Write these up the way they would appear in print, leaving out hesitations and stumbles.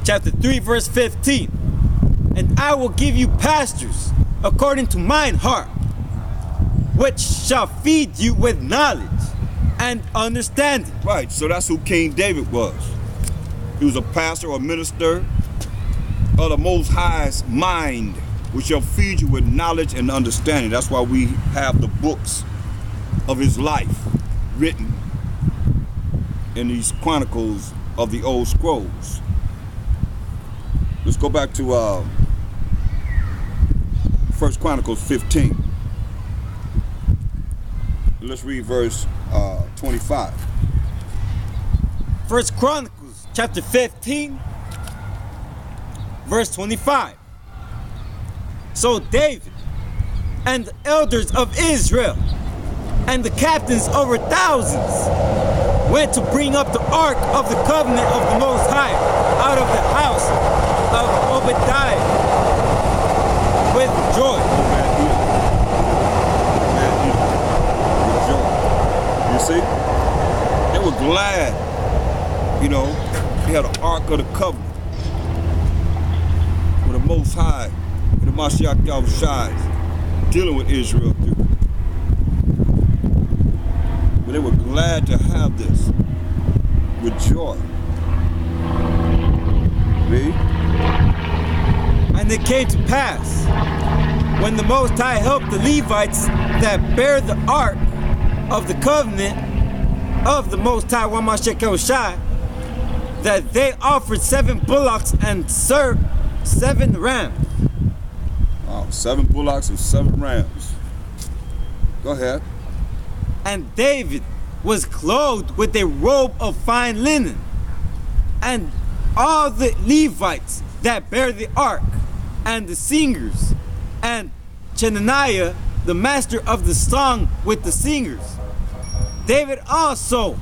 chapter 3, verse 15. And I will give you pastures according to mine heart, which shall feed you with knowledge and understanding. Right, so that's who King David was. He was a pastor or minister of the Most High's mind, which shall feed you with knowledge and understanding. That's why we have the books of his life written in these chronicles of the old scrolls. Let's go back to 1 Chronicles 15. Let's read verse 25. 1 Chronicles chapter 15, verse 25. So David and the elders of Israel and the captains over thousands went to bring up the ark of the covenant of the Most High out of the house of Obadiah with joy. You see? They were glad, you know, they had an ark of the covenant with the Most High, with the Mashiach Yahushai dealing with Israel through. But they were glad to have this with joy. Read. And it came to pass, when the Most High helped the Levites that bear the ark of the covenant of the Most High, Wamashek Yahushai, that they offered 7 bullocks and 7 rams. Wow, 7 bullocks and 7 rams. Go ahead. And David was clothed with a robe of fine linen, and all the Levites that bear the ark, and the singers, and Chenaniah, the master of the song with the singers. David also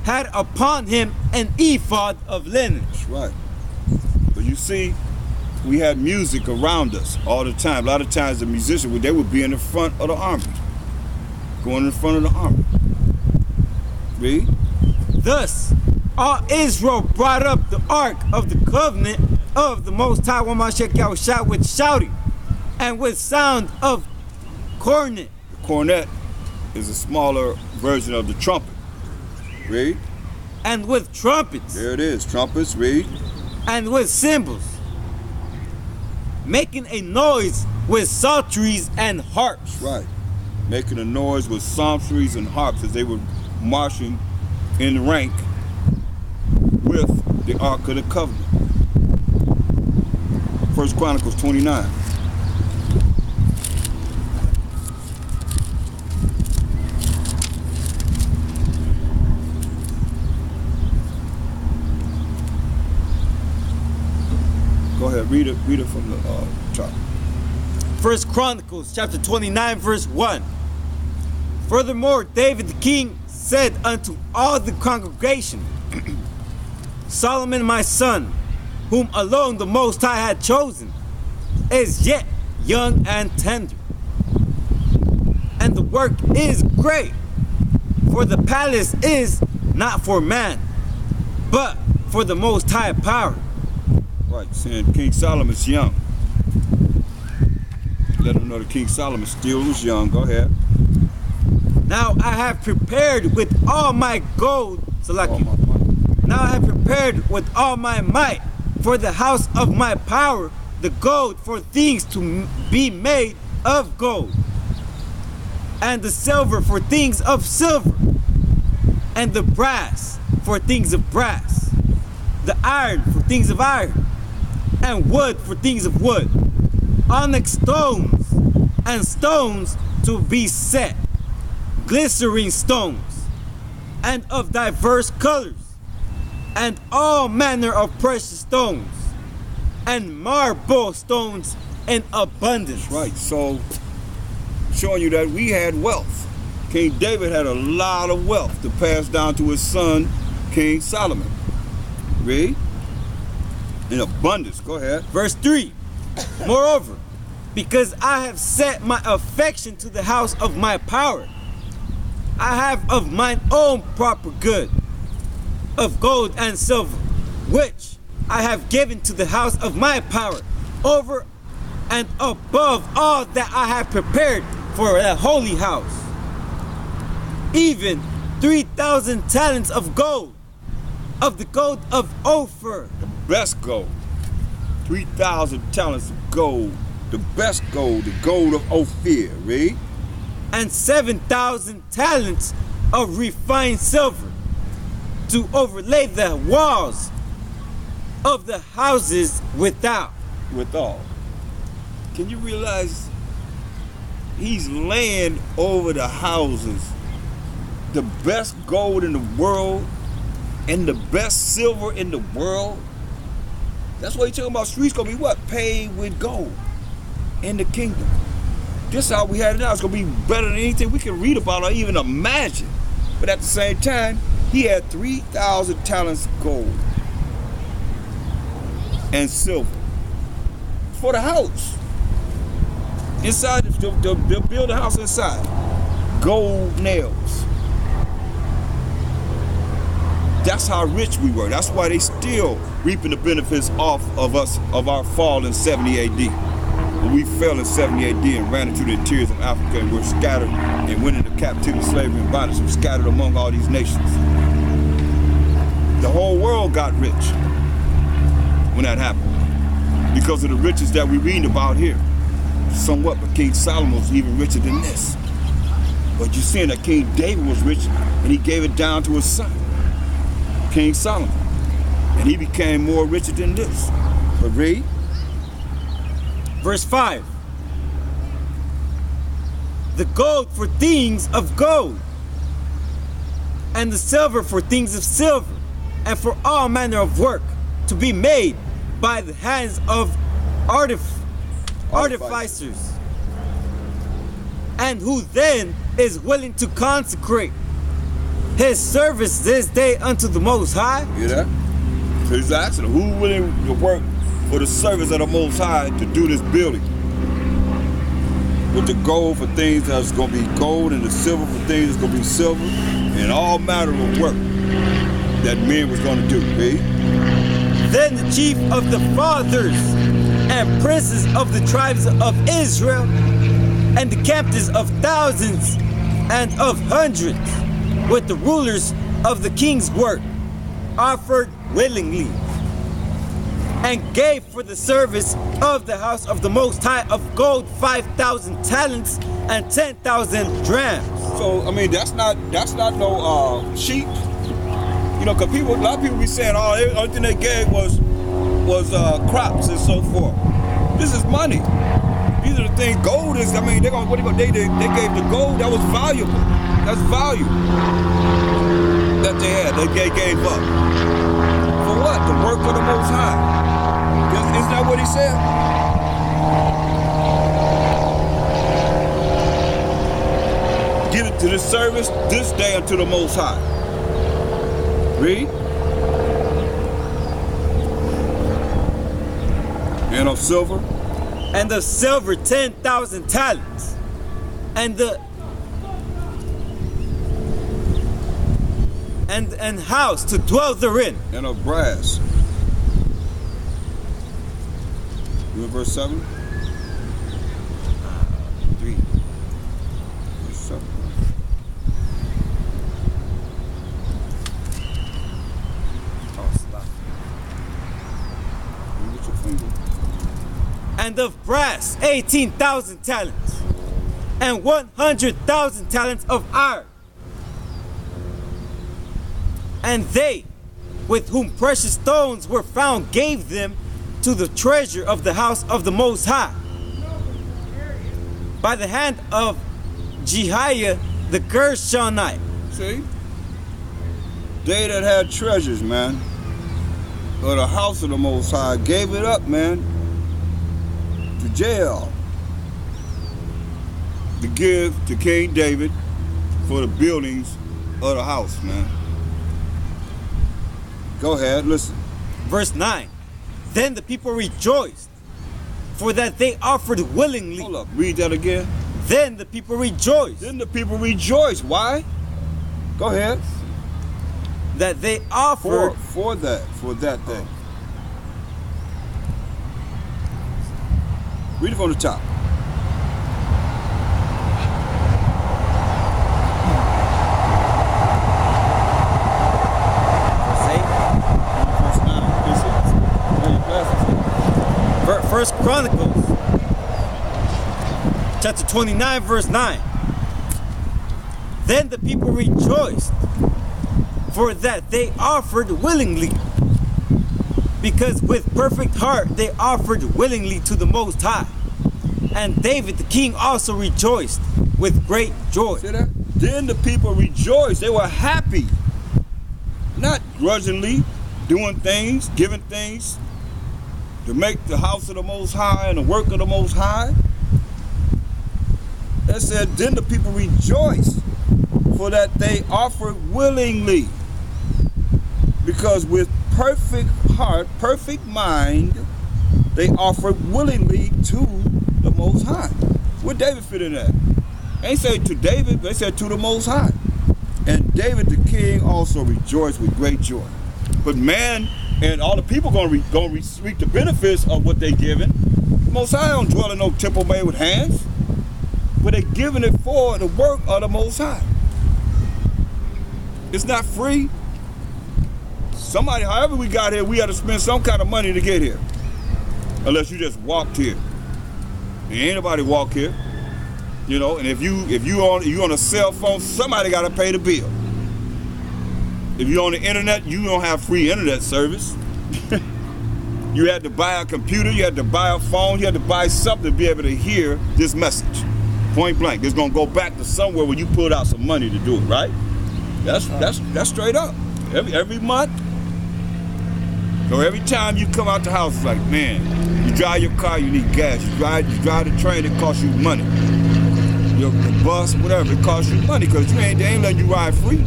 had upon him an ephod of linen. That's right. But you see, we had music around us all the time. A lot of times the musicians, they would be in the front of the army, going in front of the army. Read. Thus, all Israel brought up the ark of the covenant of the Most High Wamashek Yahushua with shouting and with sound of cornet. The cornet is a smaller version of the trumpet. Read. And with trumpets. There it is, trumpets, read. And with cymbals, making a noise with psalteries and harps. That's right. Making a noise with psalteries and harps as they were marching in rank with the Ark of the Covenant. 1 Chronicles 29. Go ahead, read it from the top. 1 Chronicles chapter 29, verse 1. Furthermore, David the king said unto all the congregation, Solomon my son, whom alone the Most High had chosen, is yet young and tender. And the work is great, for the palace is not for man, but for the Most High power. Right, saying King Solomon's young. Let them know that King Solomon still was young. Go ahead. Now I have prepared with all my gold, Salaki. Now I have prepared with all my might for the house of my power the gold for things to be made of gold, and the silver for things of silver, and the brass for things of brass, the iron for things of iron, and wood for things of wood, onyx stones and stones to be set, glittering stones, and of diverse colors, and all manner of precious stones, and marble stones in abundance. Right, so showing you that we had wealth. King David had a lot of wealth to pass down to his son, King Solomon. Read. In abundance, go ahead. Verse 3. Moreover, because I have set my affection to the house of my power, I have of mine own proper good, of gold and silver, which I have given to the house of my power, over and above all that I have prepared for the holy house, even 3,000 talents of gold, of the gold of Ophir, The best gold. 3,000 talents of gold. The best gold, the gold of Ophir, read. and 7,000 talents of refined silver, to overlay the walls of the houses without. Withal. Can you realize he's laying over the houses the best gold in the world and the best silver in the world? That's why he's talking about streets gonna be what? Paved with gold in the kingdom. This how we had it now. It's gonna be better than anything we can read about or even imagine. But at the same time, he had 3,000 talents of gold and silver for the house. Inside, they'll build a house inside. Gold nails. That's how rich we were. That's why they still reaping the benefits off of us, of our fall in 70 AD. When we fell in 70 AD and ran into the interiors of Africa and were scattered and went into captivity, slavery, and bondage, and scattered among all these nations. The whole world got rich when that happened because of the riches that we read about here. Somewhat, but King Solomon was even richer than this. But you're seeing that King David was rich and he gave it down to his son, King Solomon. And he became more richer than this. But read. Verse 5. The gold for things of gold, and the silver for things of silver, and for all manner of work to be made by the hands of artificers. And who then is willing to consecrate his service this day unto the Most High? Hear that? So he's asking, who willing to work for the service of the Most High to do this building? With the gold for things that's going to be gold, and the silver for things that's going to be silver, and all manner of work that men was going to do. Read. Then the chief of the fathers and princes of the tribes of Israel, and the captains of thousands and of hundreds, with the rulers of the king's work, offered willingly, and gave for the service of the house of the Most High of gold 5,000 talents and 10,000 drams. So I mean, that's not no cheap. You know, because a lot of people be saying, oh, everything they gave was crops and so forth. This is money. These are the things. Gold is. I mean, they gave the gold that was valuable. That's value that they had. They gave up for what? The work of the Most High. Isn't that what he said? Give it to the service this day unto the Most High. Read. And of silver. And of silver 10,000 talents. And house to dwell therein. And of brass. You in verse 7? 3. Verse 7. And of brass 18,000 talents, and 100,000 talents of iron. And they, with whom precious stones were found, gave them to the treasure of the house of the Most High, by the hand of Jehiah the Gershonite. See? They that had treasures, man, of the house of the Most High, gave it up, man, to jail to give to King David for the buildings of the house, man. Go ahead, listen. Verse 9. Then the people rejoiced, for that they offered willingly. Hold up, read that again. Then the people rejoiced. Then the people rejoiced. Why? Go ahead. that they offered for that day. Read it from the top. First Chronicles chapter 29 verse 9. Then the people rejoiced, for that they offered willingly, because with perfect heart they offered willingly to the Most High. And David the king also rejoiced with great joy. See that? Then the people rejoiced. They were happy, not grudgingly doing things, giving things to make the house of the Most High and the work of the Most High. It said, then the people rejoiced, for that they offered willingly, because with perfect heart, perfect mind, they offered willingly to the Most High. Where David fit in that? They ain't say to David, they said to the Most High. And David the king also rejoiced with great joy. But man and all the people gonna reap the benefits of what they giving. The Most High don't dwell in no temple made with hands, but they giving it for the work of the Most High. It's not free. Somebody, however we got here, we had to spend some kind of money to get here. Unless you just walked here. And ain't nobody walk here. You know, and if you on a cell phone, somebody gotta pay the bill. If you're on the internet, you don't have free internet service. You had to buy a computer, you had to buy a phone, you had to buy something to be able to hear this message. Point blank. It's gonna go back to somewhere where you pulled out some money to do it, right? That's straight up. Every month. So every time you come out the house, it's like, man, you drive your car, you need gas. You drive the train, it costs you money. The bus, whatever, it costs you money because they ain't letting you ride free.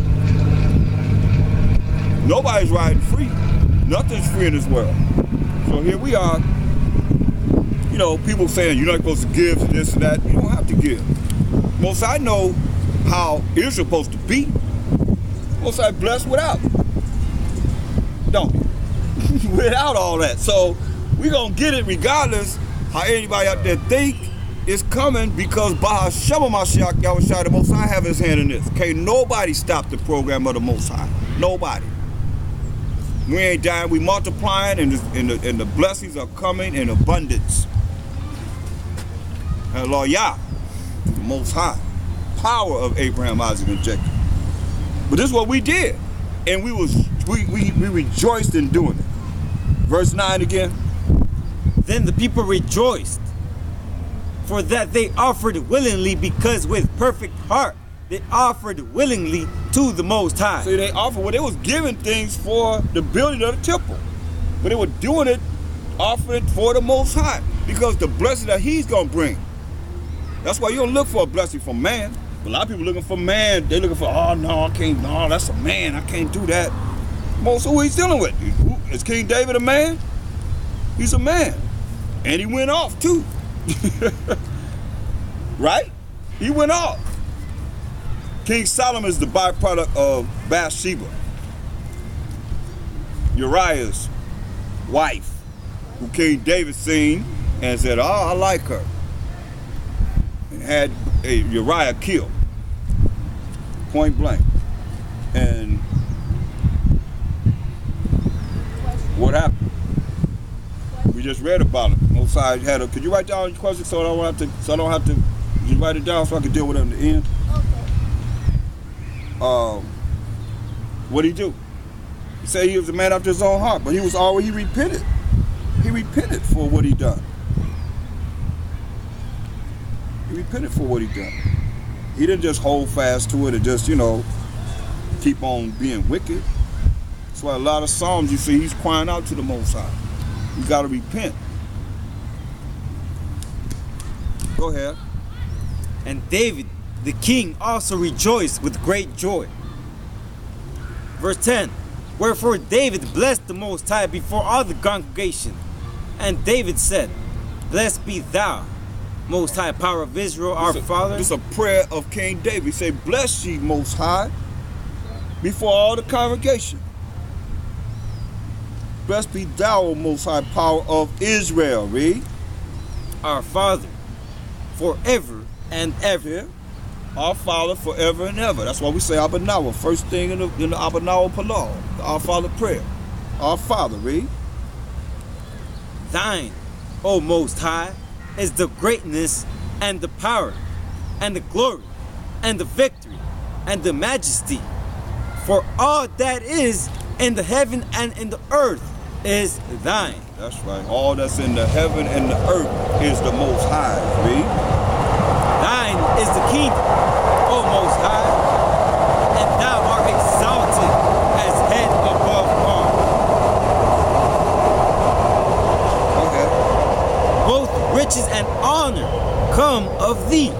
Nobody's riding free. Nothing's free in this world. So here we are, you know, people saying you're not supposed to give this and that. You don't have to give. Most I know how it's supposed to be. Most I blessed without. Don't be. Without all that. So we're going to get it regardless how anybody out there think it's coming, because Bahashem Mashiach Yahushua, the Most High, have his hand in this. Can't nobody stop the program of the Most High. Nobody. We ain't dying, we multiplying, and the blessings are coming in abundance. Hallelujah, the Most High, power of Abraham, Isaac, and Jacob. But this is what we did, and we rejoiced in doing it. Verse 9 again. Then the people rejoiced, for that they offered willingly, because with perfect heart they offered willingly to the Most High. See, they offered, well, they was giving things for the building of the temple. But they were doing it, offering for the Most High, because the blessing that he's going to bring. That's why you don't look for a blessing from man. A lot of people looking for man. They're looking for, oh, no, I can't, no, that's a man. I can't do that. Most of who he's dealing with. Is King David a man? He's a man. And he went off, too. Right? He went off. King Solomon is the byproduct of Bathsheba, Uriah's wife, who King David seen and said, oh, I like her. And had Uriah killed, point blank. And what happened? We just read about it. Mosiah had a, could you write down your question so I don't have to just write it down so I can deal with it in the end? What'd he do? He said he was a man after his own heart, but he repented. He repented for what he done. He repented for what he done. He didn't just hold fast to it and just, you know, keep on being wicked. That's why a lot of Psalms you see he's crying out to the Most High. You gotta repent. Go ahead. And David the king also rejoiced with great joy. Verse 10. Wherefore David blessed the Most High before all the congregation. And David said, Blessed be thou, Most High, power of Israel, our Father. This is a prayer of King David. He said, Bless ye, Most High, before all the congregation. Blessed be thou, O Most High Power of Israel. Read. Our Father, forever and ever. Yeah. Our Father forever and ever. That's why we say Abba Nawa. First thing in the Abba Nawa Palau, the Our Father prayer. Our Father, read. Thine, O Most High, is the greatness and the power and the glory and the victory and the majesty. For all that is in the heaven and in the earth is thine. That's right. All that's in the heaven and the earth is the Most High. Read. Thine is the kingdom, O Most High, and thou art exalted as head above all. Okay. Both riches and honor come of thee,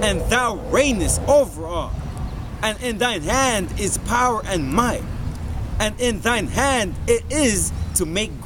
and thou reignest over all. And in thine hand is power and might, and in thine hand it is to make